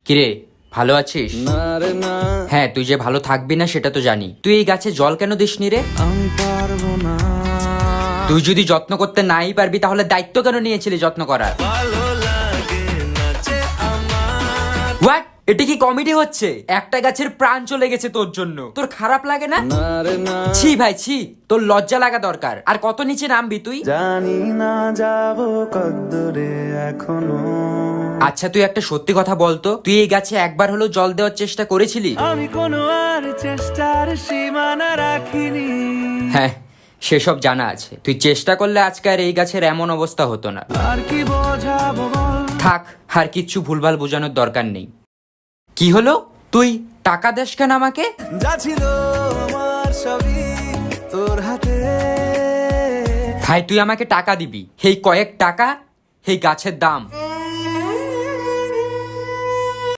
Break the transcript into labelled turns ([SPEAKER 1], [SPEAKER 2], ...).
[SPEAKER 1] কিরে ভালো আছিস? হ্যাঁ, তুই যে ভালো থাকবি না সেটা তো জানি। তুই এই গাছে জল কেন দিসনি রে?
[SPEAKER 2] আমি পারবো না।
[SPEAKER 1] তুই যদি যত্ন করতে নাই পারবি তাহলে দায়িত্ব কেন নিয়েছিলি যত্ন করার? হোয়াট? এটা কি কমেডি হচ্ছে? একটা গাছের প্রাণ চলে গেছে তোর জন্য, তোর খারাপ লাগে না? ছি ভাই ছি, তোর লজ্জা লাগা দরকার। আর কত নিচে নামবি তুই?
[SPEAKER 2] জানি না যাবো কদ্দূরে এখনো।
[SPEAKER 1] আচ্ছা তুই একটা সত্যি কথা বলতো, তুই এই গাছে একবার হলো জল দেওয়ার চেষ্টা করেছিলি?
[SPEAKER 2] আমি কোনো আর চেষ্টার সীমানা রাখিনি।
[SPEAKER 1] হ্যাঁ, সেসব জানা আছে। তুই চেষ্টা করলে আজকে আর এই গাছের এমন অবস্থা হতো না।
[SPEAKER 2] আর কি বোঝাবো বল।
[SPEAKER 1] থাক, আর কিচ্ছু ভুলভাল বোঝানোর দরকার নেই। কি হলো? তুই টাকা দেস কেন আমাকে?
[SPEAKER 2] যা ছিল আমার সবই তোর হাতে।
[SPEAKER 1] ভাই তুই আমাকে টাকা দিবি, এই কয়েক টাকা এই গাছের দাম।